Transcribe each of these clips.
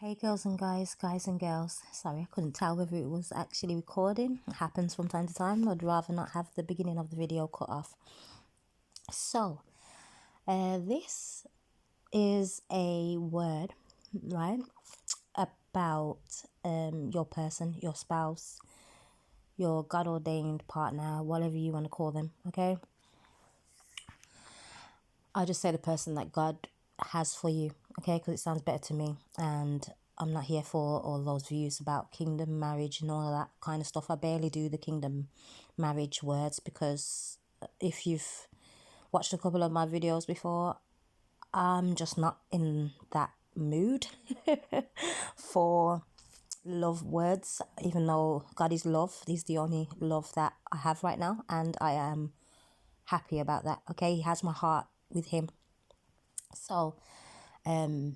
Hey girls and guys and girls. Sorry, I couldn't tell whether it was actually recording. It happens from time to time. I'd rather not have the beginning of the video cut off. So, this is a word, right? About your person, your spouse, your God ordained partner, whatever you want to call them, okay? I'll just say the person that God has for you, okay? Because it sounds better to me. And I'm not here for all those views about kingdom marriage and all of that kind of stuff. I barely do the kingdom marriage words because if you've watched a couple of my videos before, I'm just not in that mood for love words, even though God is love. He's the only love that I have right now, and I am happy about that, okay? He has my heart with him. So, I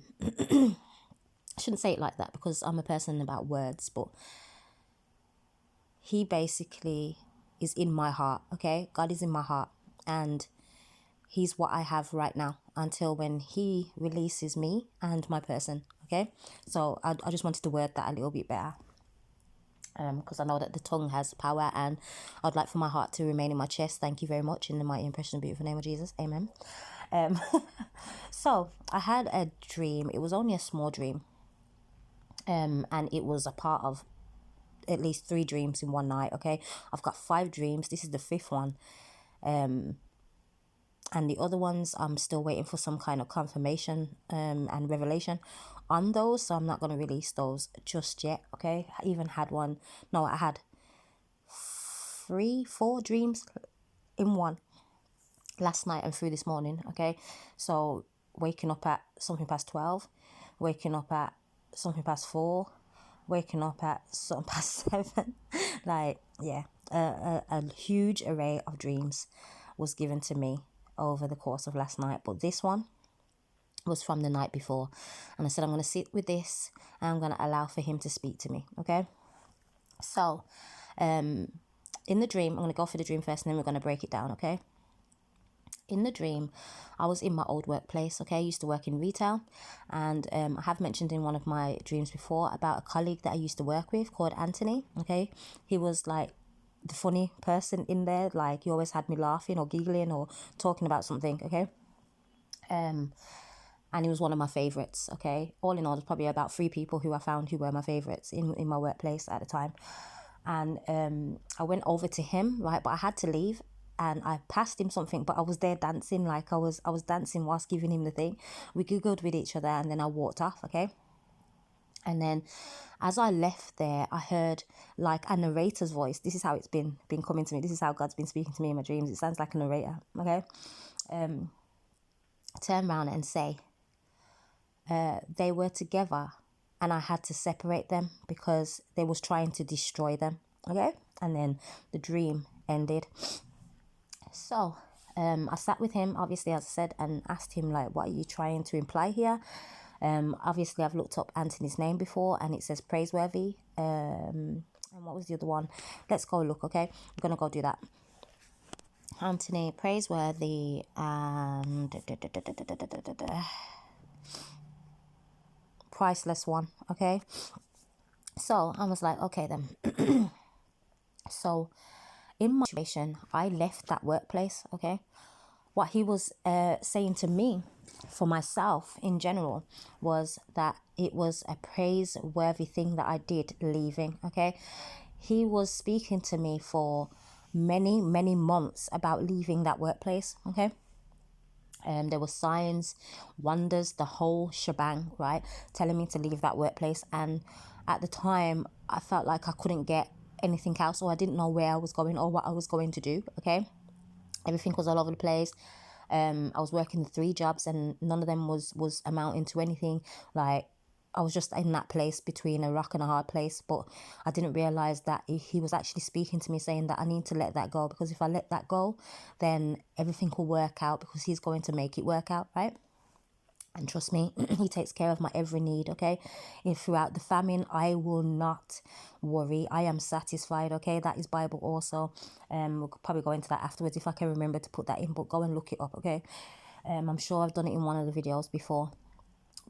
shouldn't say it like that because I'm a person about words, but he basically is in my heart, okay? God is in my heart, and he's what I have right now until when he releases me and my person, okay? So I just wanted to word that a little bit better because I know that the tongue has power, and I'd like for my heart to remain in my chest. Thank you very much. In the mighty, impression, beautiful name of Jesus. Amen. So I had a dream. It was only a small dream. And it was a part of at least 3 dreams in one night, okay? I've got 5 dreams. This is the 5th one. And the other ones, I'm still waiting for some kind of confirmation and revelation on those. So I'm not going to release those just yet, okay? I even had one. No, I had 4 dreams in one last night and through this morning, okay? So waking up at something past 12, waking up at something past 4, waking up at something past 7. Like, yeah, a huge array of dreams was given to me over the course of last night. But this one was from the night before. And I said, I'm going to sit with this and I'm going to allow for him to speak to me, okay? So, in the dream, I'm going to go for the dream first and then we're going to break it down, okay? In the dream, I was in my old workplace, okay? I used to work in retail, and I have mentioned in one of my dreams before about a colleague that I used to work with called Anthony, okay? He was like the funny person in there, like he always had me laughing or giggling or talking about something, okay? And he was one of my favorites, okay? All in all, there's probably about 3 people who I found who were my favorites in my workplace at the time. And I went over to him, right? But I had to leave, and I passed him something, but I was there dancing, like I was dancing whilst giving him the thing. We giggled with each other, and then I walked off, okay? And then as I left there, I heard like a narrator's voice. This is how it's been coming to me. This is how God's been speaking to me in my dreams. It sounds like a narrator, okay? Turn around and say, they were together and I had to separate them because they was trying to destroy them, okay? And then the dream ended. So I sat with him, obviously, as I said, and asked him, like, what are you trying to imply here? Obviously, I've looked up Anthony's name before, and it says praiseworthy. And what was the other one? Let's go look, okay? I'm going to go do that. Anthony, praiseworthy, and priceless one, okay? So I was like, okay then. So in my situation, I left that workplace, okay? What he was saying to me for myself in general was that it was a praiseworthy thing that I did leaving, okay? He was speaking to me for many, many months about leaving that workplace, okay? There were signs, wonders, the whole shebang, right? Telling me to leave that workplace. And at the time, I felt like I couldn't get anything else, or I didn't know where I was going or what I was going to do, okay? Everything was all over the place. I was working 3 jobs and none of them was amounting to anything. Like, I was just in that place between a rock and a hard place, but I didn't realize that he was actually speaking to me saying that I need to let that go, because if I let that go, then everything will work out because he's going to make it work out, right? And trust me, he takes care of my every need, okay? And throughout the famine, I will not worry. I am satisfied, okay? That is Bible also. We'll probably go into that afterwards if I can remember to put that in, but go and look it up, okay? I'm sure I've done it in one of the videos before.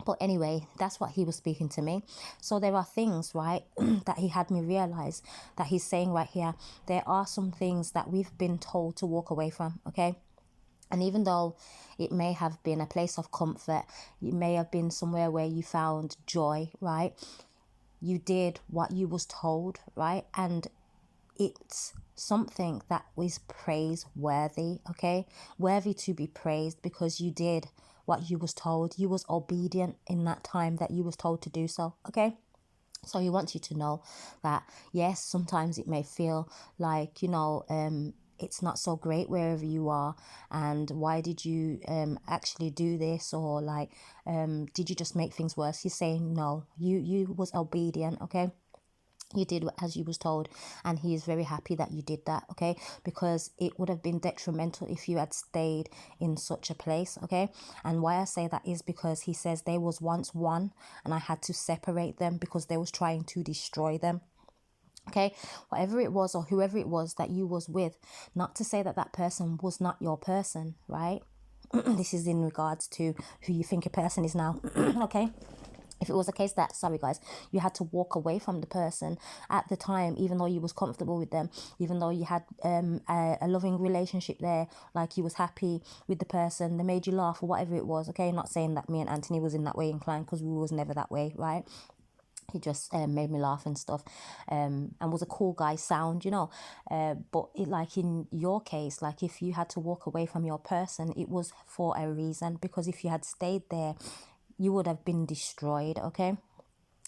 But anyway, that's what he was speaking to me. So there are things, right, that he had me realize, that he's saying right here. There are some things that we've been told to walk away from, okay? And even though it may have been a place of comfort, it may have been somewhere where you found joy, right? You did what you was told, right? And it's something that was praiseworthy, okay? Worthy to be praised, because you did what you was told. You was obedient in that time that you was told to do so, okay? So he wants you to know that, yes, sometimes it may feel like, it's not so great wherever you are, and why did you actually do this, or like, did you just make things worse? He's saying no, you was obedient, okay? You did as you was told, and he is very happy that you did that, okay? Because it would have been detrimental if you had stayed in such a place, okay? And why I say that is because he says there was once one, and I had to separate them because they was trying to destroy them. Okay, whatever it was or whoever it was that you was with, not to say that that person was not your person, right? This is in regards to who you think a person is now. Okay, if it was a case that, sorry guys, you had to walk away from the person at the time, even though you was comfortable with them, even though you had a loving relationship there, like you was happy with the person, they made you laugh or whatever it was, okay? Not saying that me and Anthony was in that way inclined, because we was never that way, right? He just made me laugh and stuff, and was a cool guy sound. But like in your case, like if you had to walk away from your person, it was for a reason, because if you had stayed there, you would have been destroyed, okay?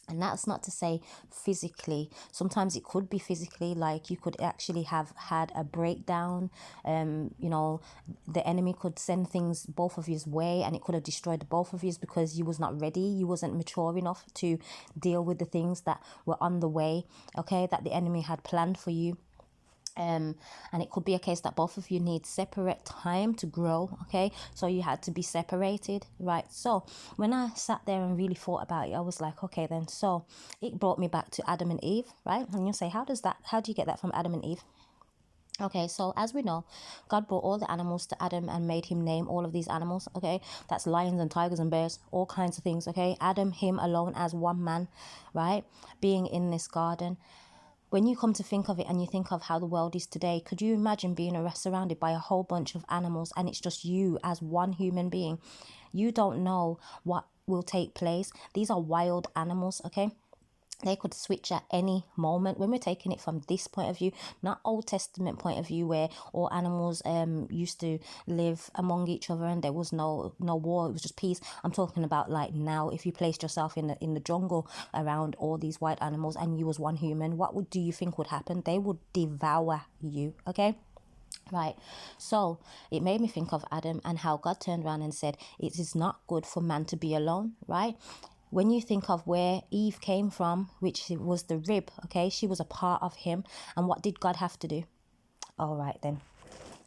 And that's not to say physically. Sometimes it could be physically, like you could actually have had a breakdown. The enemy could send things both of you's way, and it could have destroyed both of yous because you was not ready. You wasn't mature enough to deal with the things that were on the way, okay, that the enemy had planned for you. And it could be a case that both of you need separate time to grow, okay? So you had to be separated, right? So when I sat there and really thought about it, I was like, okay then, so it brought me back to Adam and Eve, right? And you say, how do you get that from Adam and Eve? Okay, so as we know, God brought all the animals to Adam and made him name all of these animals, okay? That's lions and tigers and bears, all kinds of things, okay? Adam, him alone as one man, right? Being in this garden. When you come to think of it and you think of how the world is today, could you imagine being surrounded by a whole bunch of animals and it's just you as one human being? You don't know what will take place. These are wild animals, okay? They could switch at any moment. When we're taking it from this point of view, not Old Testament point of view, where all animals used to live among each other and there was no war, it was just peace. I'm talking about like now, if you placed yourself in the jungle around all these wild animals and you was one human, what do you think would happen? They would devour you, okay? Right, so it made me think of Adam and how God turned around and said, it is not good for man to be alone, right? When you think of where Eve came from, which was the rib, okay, she was a part of him. And what did God have to do? All right, then.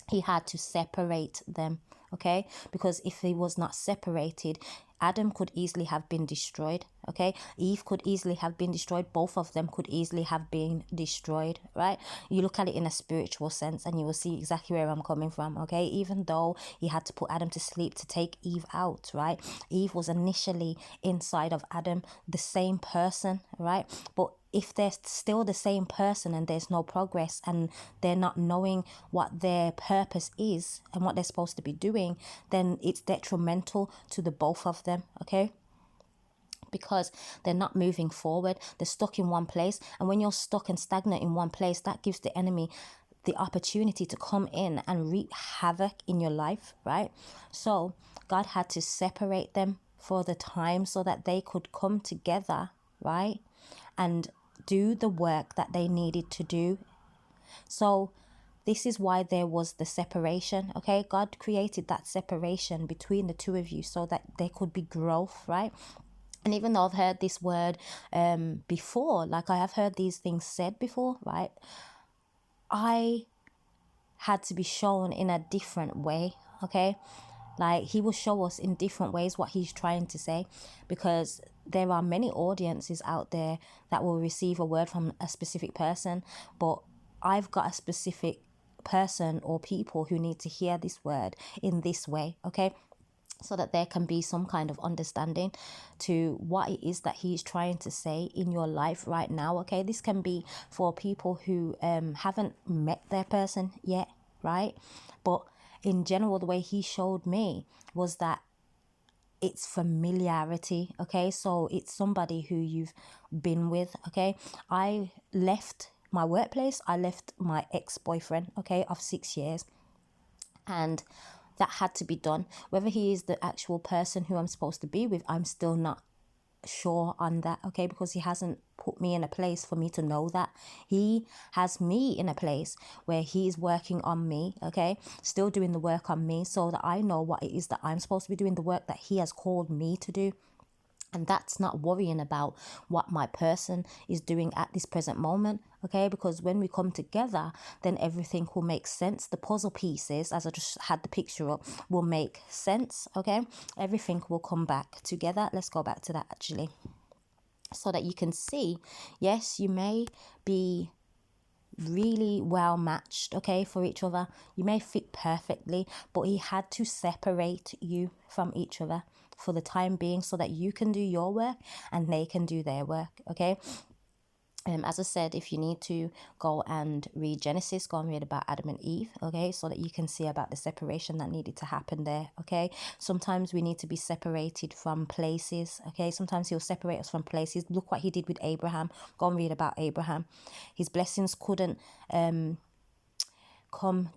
He had to separate them, okay? Because if he was not separated, Adam could easily have been destroyed, okay? Eve could easily have been destroyed. Both of them could easily have been destroyed, right? You look at it in a spiritual sense and you will see exactly where I'm coming from, okay? Even though he had to put Adam to sleep to take Eve out, right? Eve was initially inside of Adam, the same person, right? But if they're still the same person and there's no progress and they're not knowing what their purpose is and what they're supposed to be doing, then it's detrimental to the both of them, okay? Because they're not moving forward, they're stuck in one place. And when you're stuck and stagnant in one place, that gives the enemy the opportunity to come in and wreak havoc in your life, right? So God had to separate them for the time so that they could come together, right? And do the work that they needed to do. So this is why there was the separation, okay? God created that separation between the two of you so that there could be growth, right? And even though I've heard this word before, like I have heard these things said before, right? I had to be shown in a different way, okay? Like he will show us in different ways what he's trying to say, because there are many audiences out there that will receive a word from a specific person, but I've got a specific person or people who need to hear this word in this way, okay? so that there can be some kind of understanding to what it is that he's trying to say in your life right now. Okay, this can be for people who haven't met their person yet, right? But in general, the way he showed me was that it's familiarity. Okay, so it's somebody who you've been with. Okay, I left my workplace, I left my ex-boyfriend, okay, of 6 years, and that had to be done. Whether he is the actual person who I'm supposed to be with, I'm still not sure on that, okay, because he hasn't put me in a place for me to know that. He has me in a place where he's working on me, okay, still doing the work on me, so that I know what it is that I'm supposed to be doing, the work that he has called me to do. And that's not worrying about what my person is doing at this present moment, okay? Because when we come together, then everything will make sense. The puzzle pieces, as I just had the picture up, will make sense, okay? Everything will come back together. Let's go back to that actually. So that you can see, yes, you may be really well matched, okay, for each other. You may fit perfectly, but he had to separate you from each other for the time being so that you can do your work and they can do their work, okay? As I said, if you need to go and read Genesis, go and read about Adam and Eve, okay, so that you can see about the separation that needed to happen there, okay? Sometimes we need to be separated from places, okay? Sometimes he'll separate us from places. Look what he did with Abraham. Go and read about Abraham. His blessings couldn't come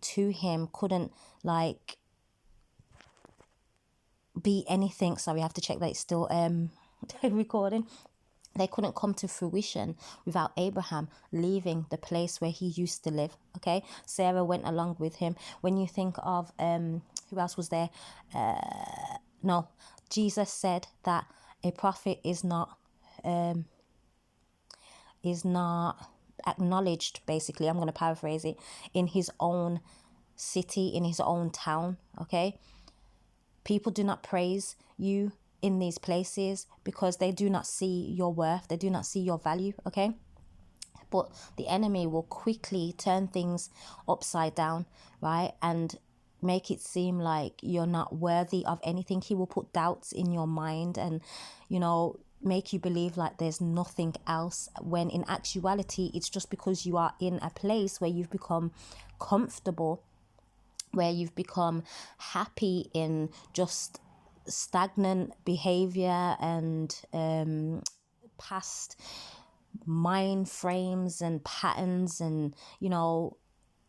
to him, couldn't like be anything. Sorry, I have to check that it's still recording. They couldn't come to fruition without Abraham leaving the place where he used to live, okay? Sarah went along with him. When you think of, who else was there? No, Jesus said that a prophet is not acknowledged, basically, I'm going to paraphrase it, in his own city, in his own town, okay? People do not praise you in these places because they do not see your worth, they do not see your value, okay? But the enemy will quickly turn things upside down, right? And make it seem like you're not worthy of anything. He will put doubts in your mind and, make you believe like there's nothing else, when in actuality, it's just because you are in a place where you've become comfortable, where you've become happy in just stagnant behavior and past mind frames and patterns and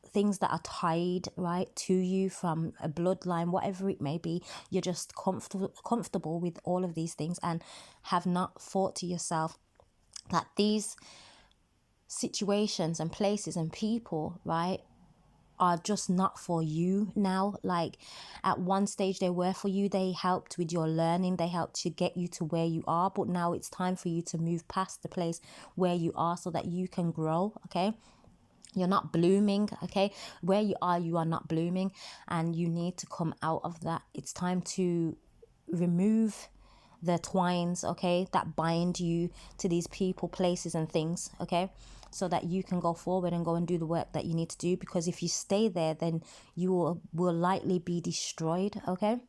things that are tied right to you from a bloodline, whatever it may be. You're just comfortable with all of these things and have not thought to yourself that these situations and places and people, right, are just not for you now. Like at one stage they were for you, they helped with your learning, they helped to get you to where you are, but now it's time for you to move past the place where you are so that you can grow, okay? You're not blooming, okay? Where you are not blooming, and you need to come out of that. It's time to remove the twines, okay, that bind you to these people, places and things, okay, so that you can go forward and go and do the work that you need to do. Because if you stay there, then you will likely be destroyed, okay?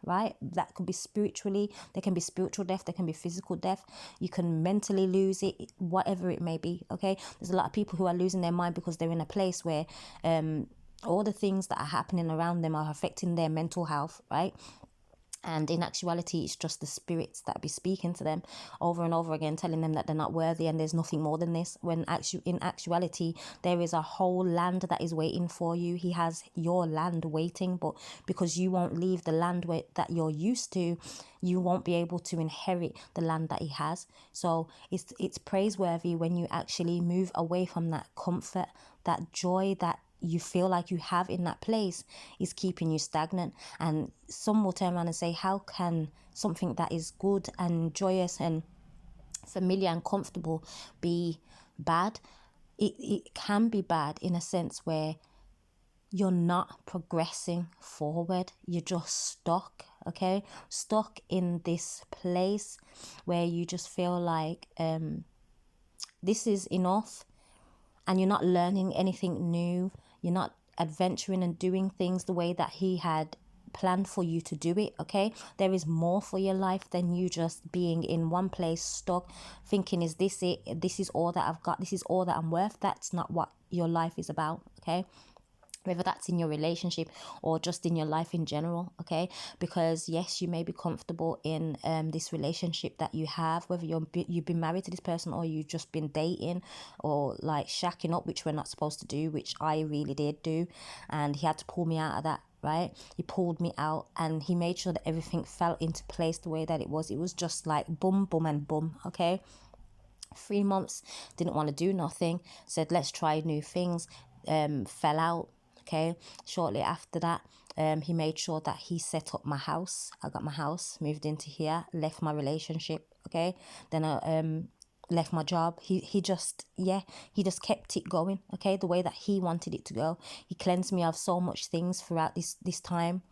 Right? That could be spiritually, there can be spiritual death, there can be physical death, you can mentally lose it, whatever it may be, okay? There's a lot of people who are losing their mind because they're in a place where all the things that are happening around them are affecting their mental health, right? And in actuality, it's just the spirits that be speaking to them over and over again, telling them that they're not worthy and there's nothing more than this. When in actuality, there is a whole land that is waiting for you. He has your land waiting, but because you won't leave the land that you're used to, you won't be able to inherit the land that he has. So it's praiseworthy when you actually move away from that comfort, that joy that you feel like you have in that place is keeping you stagnant. And some will turn around and say, how can something that is good and joyous and familiar and comfortable be bad? It can be bad in a sense where you're not progressing forward, you're just stuck, okay? Stuck in this place where you just feel like this is enough, and you're not learning anything new, you're not adventuring and doing things the way that he had plan for you to do it. Okay, there is more for your life than you just being in one place stuck thinking, is this it, this is all that I've got, this is all that I'm worth. That's not what your life is about. Okay, whether that's in your relationship or just in your life in general. Okay, because yes, you may be comfortable in this relationship that you have, whether you've been married to this person or you've just been dating or like shacking up, which we're not supposed to do, which I really did do, and he had to pull me out of that. Right, he pulled me out and he made sure that everything fell into place the way that it was. It was just like boom boom and boom. Okay, 3 months, didn't want to do nothing, said let's try new things, fell out. Okay, shortly after that, he made sure that he set up my house. I got my house, moved into here, left my relationship. Okay, then I left my job. He just, yeah, he just kept it going. Okay, the way that he wanted it to go. He cleansed me of so much things throughout this time.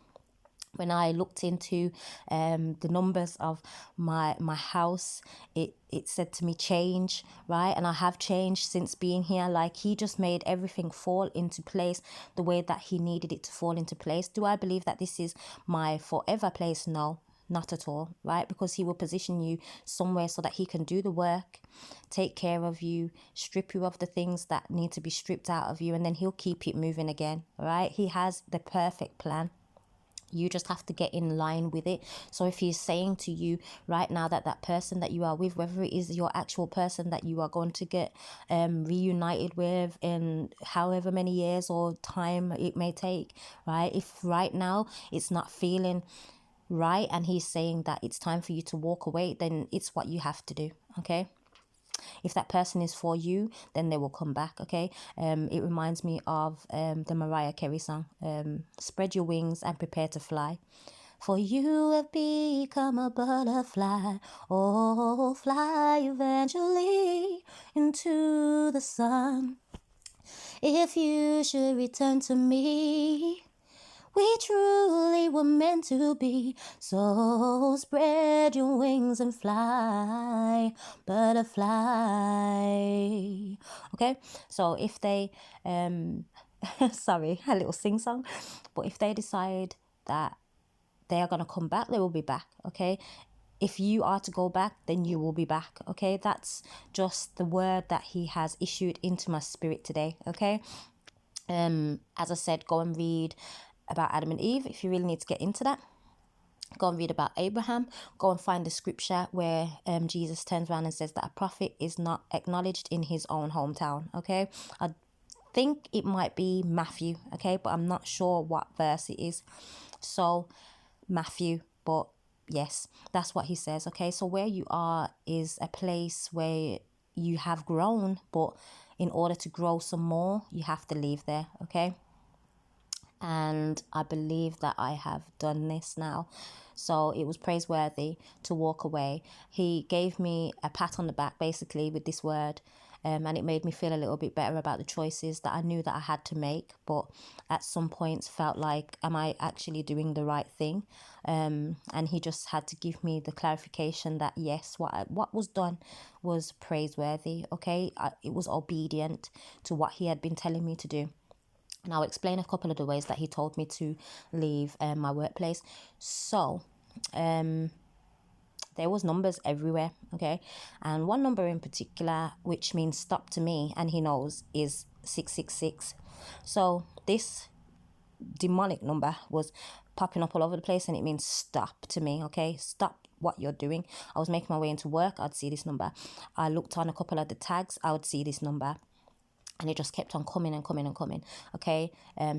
When I looked into the numbers of my house, it said to me change, right? And I have changed since being here. Like, he just made everything fall into place the way that he needed it to fall into place. Do I believe that this is my forever place? No, not at all, right? Because he will position you somewhere so that he can do the work, take care of you, strip you of the things that need to be stripped out of you, and then he'll keep it moving again, right? He has the perfect plan. You just have to get in line with it. So if he's saying to you right now that that person that you are with, whether it is your actual person that you are going to get reunited with in however many years or time it may take, right? If right now it's not feeling right and he's saying that it's time for you to walk away, then it's what you have to do. Okay, if that person is for you, then they will come back. Okay, it reminds me of the Mariah Carey song, spread your wings and prepare to fly, for you have become a butterfly. Oh, fly eventually into the sun. If you should return to me, we truly were meant to be. So spread your wings and fly, butterfly. Okay, so if they, sorry, a little sing song, but if they decide that they are going to come back, they will be back. Okay, if you are to go back, then you will be back. Okay, that's just the word that he has issued into my spirit today. Okay, as I said, go and read about Adam and Eve if you really need to get into that. Go and read about Abraham. Go and find the scripture where Jesus turns around and says that a prophet is not acknowledged in his own hometown. Okay, I think it might be Matthew. Okay, but I'm not sure what verse it is. So Matthew, but yes, that's what he says. Okay, so where you are is a place where you have grown, but in order to grow some more, you have to leave there. Okay, and I believe that I have done this now. So it was praiseworthy to walk away. He gave me a pat on the back basically with this word, and it made me feel a little bit better about the choices that I knew that I had to make, but at some points felt like, am I actually doing the right thing? And he just had to give me the clarification that yes, what was done was praiseworthy. Okay, it was obedient to what he had been telling me to do. And I'll explain a couple of the ways that he told me to leave my workplace. So, there was numbers everywhere, okay? And one number in particular, which means stop to me, and he knows, is 666. So this demonic number was popping up all over the place, and it means stop to me, okay? Stop what you're doing. I was making my way into work, I'd see this number. I looked on a couple of the tags, I would see this number. And it just kept on coming and coming and coming. Okay,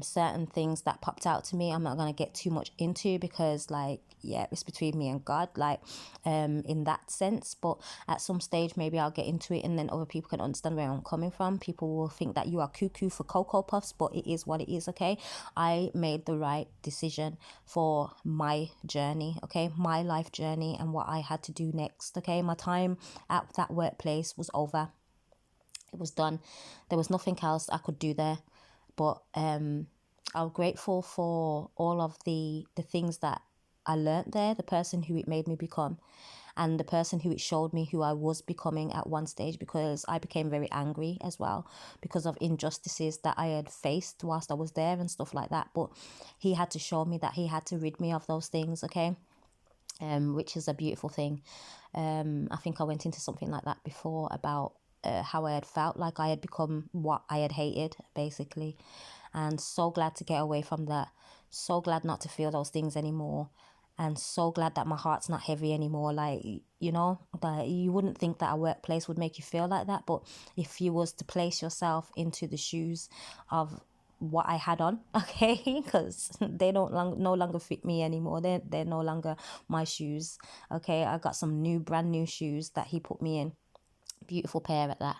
certain things that popped out to me, I'm not gonna get too much into because, like, yeah, it's between me and God, like, in that sense. But at some stage, maybe I'll get into it, and then other people can understand where I'm coming from. People will think that you are cuckoo for Cocoa Puffs, but it is what it is. Okay, I made the right decision for my journey. Okay, my life journey and what I had to do next. Okay, my time at that workplace was over. It was done. There was nothing else I could do there. But I'm grateful for all of the things that I learned there, the person who it made me become. and the person who it showed me who I was becoming at one stage, because I became very angry as well because of injustices that I had faced whilst I was there and stuff like that. But he had to show me that he had to rid me of those things, okay? Which is a beautiful thing. I think I went into something like that before about how I had felt like I had become what I had hated, basically. And so glad to get away from that. So glad not to feel those things anymore. And so glad that my heart's not heavy anymore. Like, you know, that you wouldn't think that a workplace would make you feel like that. But if you was to place yourself into the shoes of what I had on, okay, because they no longer fit me anymore. They're no longer my shoes. Okay, I got some brand new shoes that he put me in. Beautiful pair at that,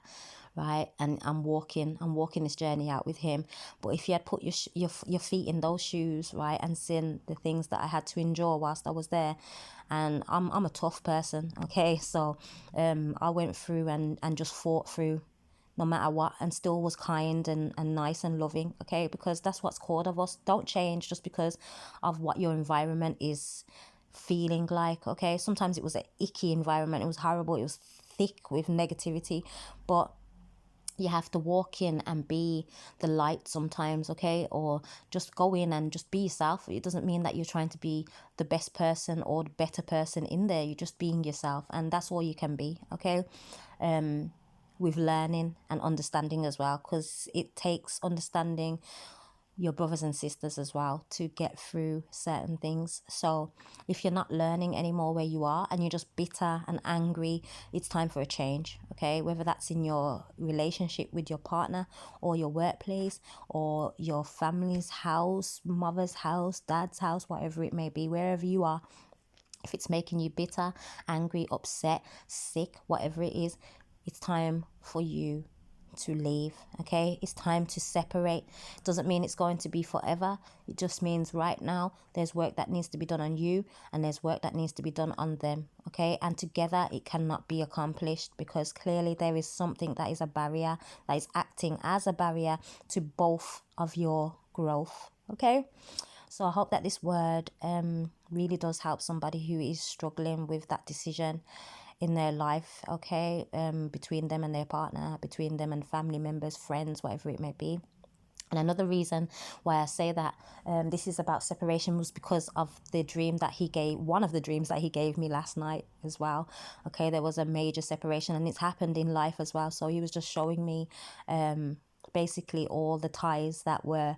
right? And I'm walking this journey out with him. But if you had put your feet in those shoes, right, and seen the things that I had to endure whilst I was there, and I'm a tough person, okay, so I went through and just fought through no matter what, and still was kind and nice and loving, okay, because that's what's called of us. Don't change just because of what your environment is feeling like, okay? Sometimes it was an icky environment, it was horrible, it was thick with negativity, but you have to walk in and be the light sometimes, okay? Or just go in and just be yourself. It doesn't mean that you're trying to be the best person or the better person in there. You're just being yourself, and that's all you can be, okay? With learning and understanding as well, because it takes understanding your brothers and sisters as well to get through certain things. So if you're not learning anymore where you are and you're just bitter and angry, it's time for a change, okay? Whether that's in your relationship with your partner or your workplace or your family's house, mother's house, dad's house, whatever it may be, wherever you are. If it's making you bitter, angry, upset, sick, whatever it is, it's time for you to leave, okay? It's time to separate. Doesn't mean it's going to be forever. It just means right now there's work that needs to be done on you and there's work that needs to be done on them, okay? And together it cannot be accomplished, because clearly there is something that is a barrier, that is acting as a barrier to both of your growth, okay? So I hope that this word really does help somebody who is struggling with that decision in their life, okay, between them and their partner, between them and family members, friends, whatever it may be. And another reason why I say that this is about separation was because of the dream that he gave, one of the dreams that he gave me last night as well. Okay, there was a major separation, and it's happened in life as well. So he was just showing me basically all the ties that were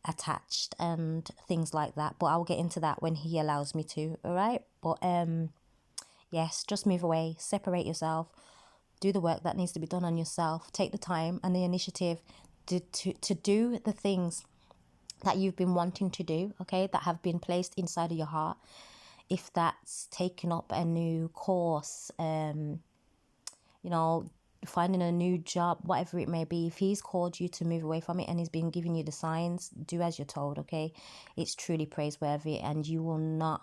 attached and things like that. But I'll get into that when he allows me to, all right? But yes, just move away, separate yourself, do the work that needs to be done on yourself, take the time and the initiative to do the things that you've been wanting to do, okay, that have been placed inside of your heart. If that's taking up a new course, you know, finding a new job, whatever it may be, if he's called you to move away from it and he's been giving you the signs, do as you're told, okay? It's truly praiseworthy, and you will not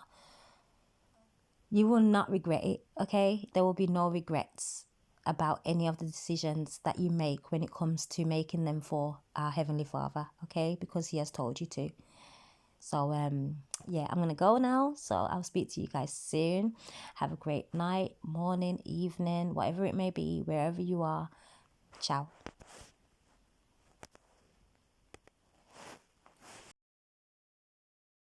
regret it, okay? There will be no regrets about any of the decisions that you make when it comes to making them for our Heavenly Father, okay? Because he has told you to. So, yeah, I'm going to go now. So I'll speak to you guys soon. Have a great night, morning, evening, whatever it may be, wherever you are. Ciao.